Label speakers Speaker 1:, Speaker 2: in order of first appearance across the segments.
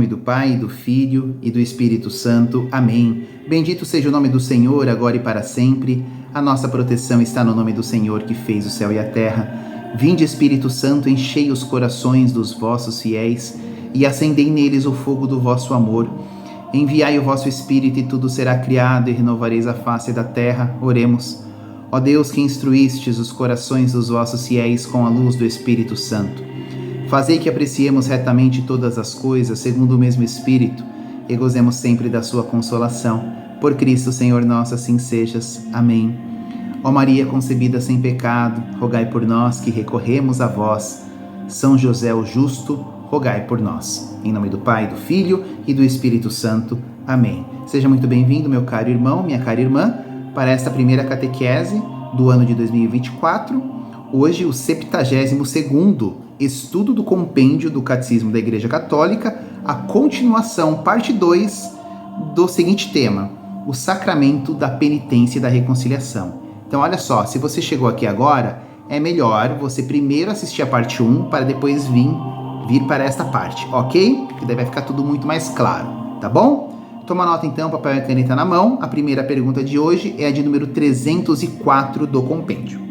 Speaker 1: nome do Pai, do Filho e do Espírito Santo. Amém. Bendito seja o nome do Senhor, agora e para sempre. A nossa proteção está no nome do Senhor, que fez o céu e a terra. Vinde, Espírito Santo, enchei os corações dos vossos fiéis e acendei neles o fogo do vosso amor. Enviai o vosso Espírito e tudo será criado e renovareis a face da terra. Oremos. Ó Deus, que instruístes os corações dos vossos fiéis com a luz do Espírito Santo, fazei que apreciemos retamente todas as coisas segundo o mesmo Espírito e gozemos sempre da sua consolação. Por Cristo, Senhor nosso, assim sejas. Amém. Ó Maria concebida sem pecado, rogai por nós que recorremos a vós. São José o justo, rogai por nós. Em nome do Pai, do Filho e do Espírito Santo. Amém. Seja muito bem-vindo, meu caro irmão, minha cara irmã, para esta primeira catequese do ano de 2024. Hoje, o 72º estudo do compêndio do Catecismo da Igreja Católica, a continuação, parte 2, do seguinte tema: o sacramento da penitência e da reconciliação. Então, olha só, se você chegou aqui agora, é melhor você primeiro assistir a parte 1 para depois vir para esta parte, ok? Que daí vai ficar tudo muito mais claro, tá bom? Toma nota então, papel e caneta na mão. A primeira pergunta de hoje é a de número 304 do compêndio.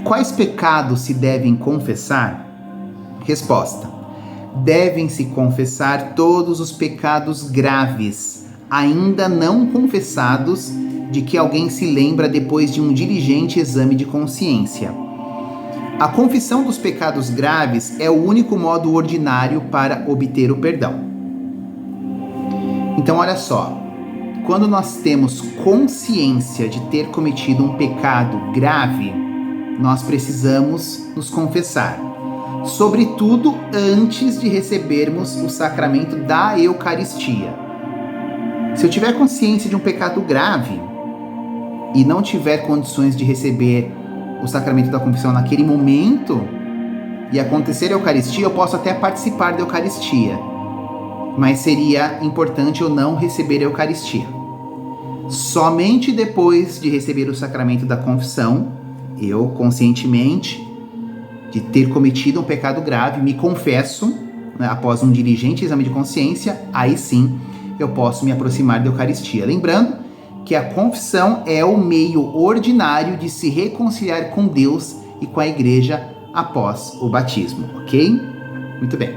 Speaker 1: Quais pecados se devem confessar? Resposta: devem-se confessar todos os pecados graves, ainda não confessados, de que alguém se lembra depois de um diligente exame de consciência. A confissão dos pecados graves é o único modo ordinário para obter o perdão. Então, olha só, quando nós temos consciência de ter cometido um pecado grave, nós precisamos nos confessar, sobretudo antes de recebermos o sacramento da Eucaristia. Se eu tiver consciência de um pecado grave e não tiver condições de receber o sacramento da confissão naquele momento e acontecer a Eucaristia, eu posso até participar da Eucaristia, mas seria importante eu não receber a Eucaristia. Somente depois de receber o sacramento da confissão, eu conscientemente de ter cometido um pecado grave, me confesso, né, após um diligente exame de consciência, aí sim eu posso me aproximar da Eucaristia. Lembrando que a confissão é o meio ordinário de se reconciliar com Deus e com a Igreja após o batismo, ok? Muito bem.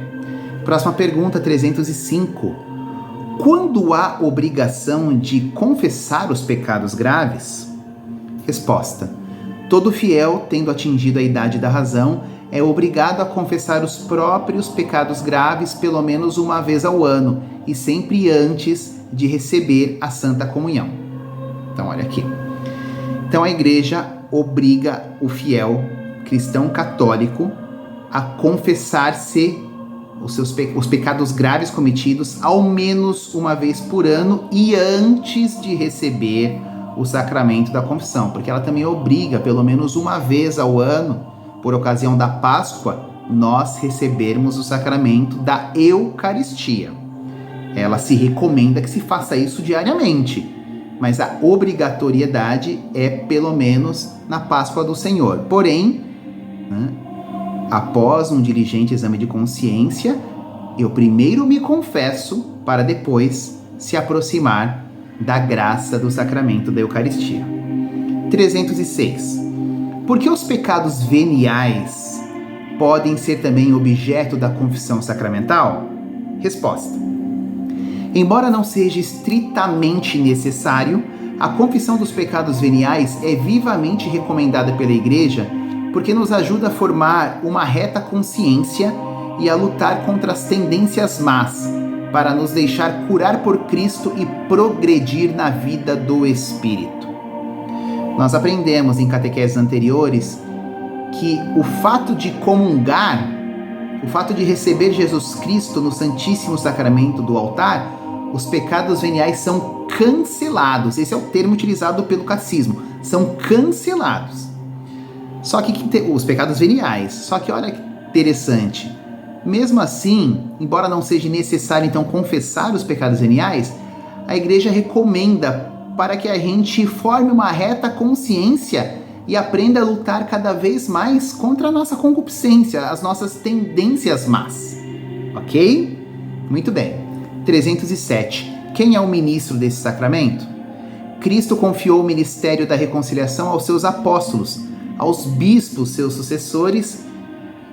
Speaker 1: Próxima pergunta, 305. Quando há obrigação de confessar os pecados graves? Resposta: todo fiel, tendo atingido a idade da razão, é obrigado a confessar os próprios pecados graves pelo menos uma vez ao ano e sempre antes de receber a Santa Comunhão. Então, olha aqui. Então, a Igreja obriga o fiel cristão católico a confessar-se os pecados graves cometidos ao menos uma vez por ano e antes de receber o sacramento da confissão, porque ela também obriga pelo menos uma vez ao ano, por ocasião da Páscoa, nós recebermos o sacramento da Eucaristia. Ela se recomenda que se faça isso diariamente, mas a obrigatoriedade é pelo menos na Páscoa do Senhor. Porém, após um diligente exame de consciência, eu primeiro me confesso para depois se aproximar da graça do sacramento da Eucaristia. 306. Por que os pecados veniais podem ser também objeto da confissão sacramental? Resposta: embora não seja estritamente necessário, a confissão dos pecados veniais é vivamente recomendada pela Igreja porque nos ajuda a formar uma reta consciência e a lutar contra as tendências más, para nos deixar curar por Cristo e progredir na vida do Espírito. Nós aprendemos em catequeses anteriores que o fato de comungar, o fato de receber Jesus Cristo no Santíssimo Sacramento do altar, os pecados veniais são cancelados. Esse é o termo utilizado pelo catecismo. São cancelados. Só que os pecados veniais. Só que olha que interessante. Mesmo assim, embora não seja necessário então confessar os pecados veniais, a Igreja recomenda para que a gente forme uma reta consciência e aprenda a lutar cada vez mais contra a nossa concupiscência, as nossas tendências más. Ok? Muito bem. 307. Quem é o ministro desse sacramento? Cristo confiou o ministério da reconciliação aos seus apóstolos, aos bispos, seus sucessores,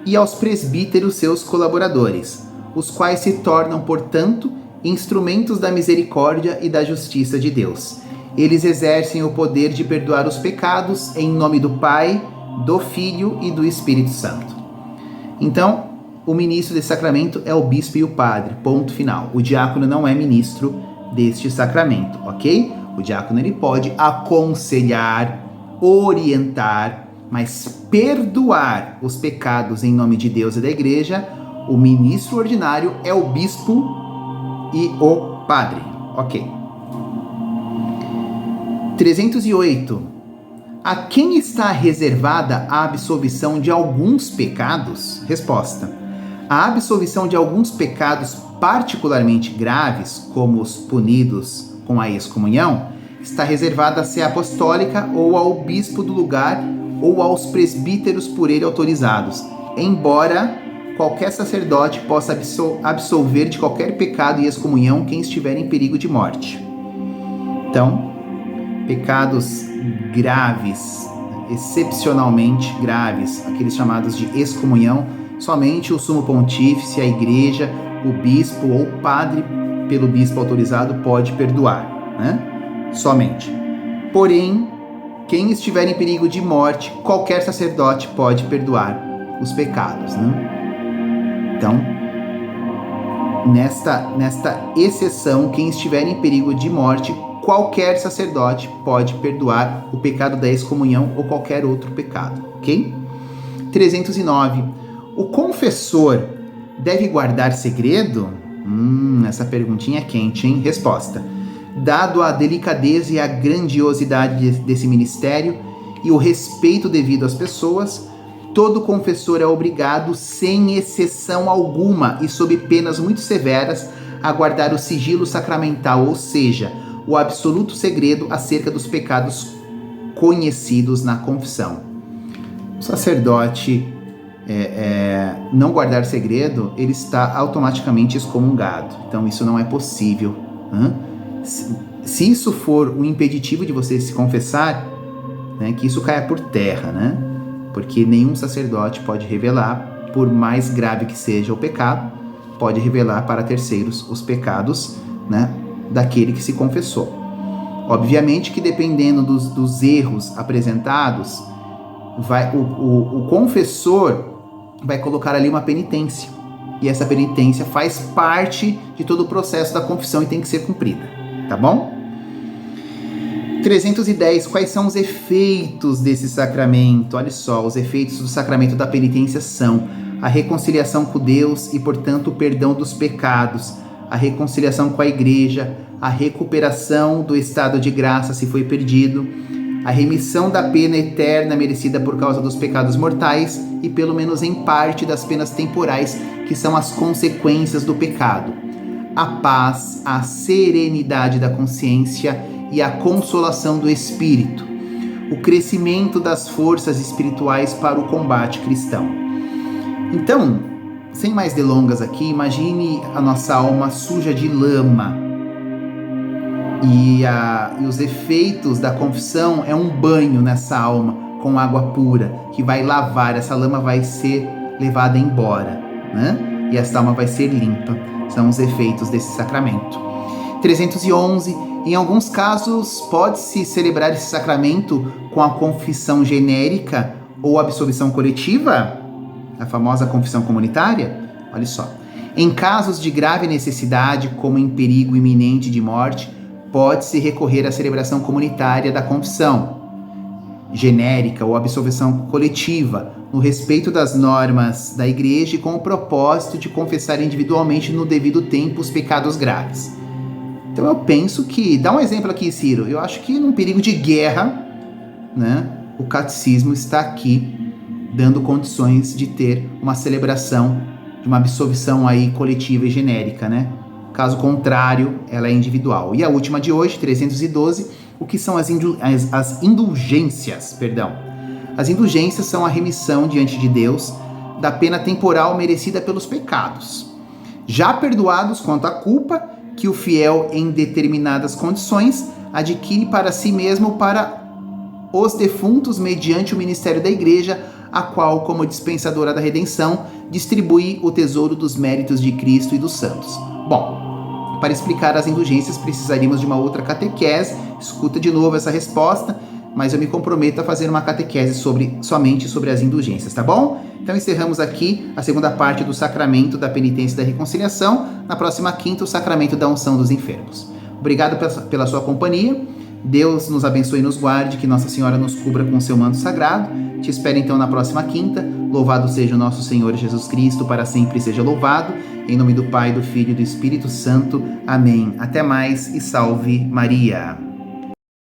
Speaker 1: e aos presbíteros, seus colaboradores, os quais se tornam, portanto, instrumentos da misericórdia e da justiça de Deus. Eles exercem o poder de perdoar os pecados em nome do Pai, do Filho e do Espírito Santo. Então, o ministro desse sacramento é o bispo e o padre, ponto final. O diácono não é ministro deste sacramento, ok? O diácono ele pode aconselhar, orientar, mas perdoar os pecados em nome de Deus e da igreja, o ministro ordinário é o bispo e o padre, ok? 308. A quem está reservada a absolvição de alguns pecados? Resposta: a absolvição de alguns pecados particularmente graves, como os punidos com a excomunhão, está reservada à sé apostólica ou ao bispo do lugar ou aos presbíteros por ele autorizados, embora qualquer sacerdote possa absolver de qualquer pecado e excomunhão quem estiver em perigo de morte. Então, pecados graves, excepcionalmente graves, aqueles chamados de excomunhão, somente o sumo pontífice, a igreja, o bispo ou o padre pelo bispo autorizado pode perdoar, né? Somente. Porém, quem estiver em perigo de morte, qualquer sacerdote pode perdoar os pecados, né? Então, nesta exceção, quem estiver em perigo de morte, qualquer sacerdote pode perdoar o pecado da excomunhão ou qualquer outro pecado, ok? 309. O confessor deve guardar segredo? Essa perguntinha é quente, hein? Resposta: dado a delicadeza e a grandiosidade desse ministério e o respeito devido às pessoas, todo confessor é obrigado, sem exceção alguma e sob penas muito severas, a guardar o sigilo sacramental, ou seja, o absoluto segredo acerca dos pecados conhecidos na confissão. O sacerdote não guardar segredo, ele está automaticamente excomungado. Então isso não é possível. Se isso for um impeditivo de você se confessar, né, que isso caia por terra, né? Porque nenhum sacerdote pode revelar, por mais grave que seja o pecado, pode revelar para terceiros os pecados, né, daquele que se confessou. Obviamente que dependendo dos erros apresentados, o confessor vai colocar ali uma penitência. E essa penitência faz parte de todo o processo da confissão e tem que ser cumprida. Tá bom? 310. Quais são os efeitos desse sacramento? Olha só, os efeitos do sacramento da penitência são a reconciliação com Deus e, portanto, o perdão dos pecados, a reconciliação com a igreja, a recuperação do estado de graça se foi perdido, a remissão da pena eterna merecida por causa dos pecados mortais e, pelo menos em parte, das penas temporais, que são as consequências do pecado, a paz, a serenidade da consciência e a consolação do espírito, o crescimento das forças espirituais para o combate cristão. Então, sem mais delongas aqui, imagine a nossa alma suja de lama. E os efeitos da confissão é um banho nessa alma com água pura, que vai lavar, essa lama vai ser levada embora, né? E essa alma vai ser limpa. São os efeitos desse sacramento. 311. Em alguns casos, pode-se celebrar esse sacramento com a confissão genérica ou absolvição coletiva, a famosa confissão comunitária. Olha só. Em casos de grave necessidade, como em perigo iminente de morte, pode-se recorrer à celebração comunitária da confissão genérica ou absolvição coletiva, no respeito das normas da igreja e com o propósito de confessar individualmente no devido tempo os pecados graves. Então eu penso que, dá um exemplo aqui, Ciro, eu acho que num perigo de guerra, né, o catecismo está aqui dando condições de ter uma celebração de uma absolvição aí coletiva e genérica, né? Caso contrário, ela é individual. E a última de hoje, 312, o que são as indulgências? As indulgências são a remissão diante de Deus da pena temporal merecida pelos pecados, já perdoados quanto à culpa que o fiel, em determinadas condições, adquire para si mesmo para os defuntos mediante o ministério da Igreja, a qual, como dispensadora da redenção, distribui o tesouro dos méritos de Cristo e dos santos. Bom, para explicar as indulgências precisaríamos de uma outra catequese. Escuta de novo essa resposta, mas eu me comprometo a fazer uma catequese somente sobre as indulgências, tá bom? Então encerramos aqui a segunda parte do sacramento da penitência e da reconciliação. Na próxima quinta, o sacramento da unção dos enfermos. Obrigado pela sua companhia. Deus nos abençoe e nos guarde, que Nossa Senhora nos cubra com seu manto sagrado. Te espero então na próxima quinta. Louvado seja o nosso Senhor Jesus Cristo, para sempre seja louvado. Em nome do Pai, do Filho e do Espírito Santo. Amém. Até mais e salve Maria.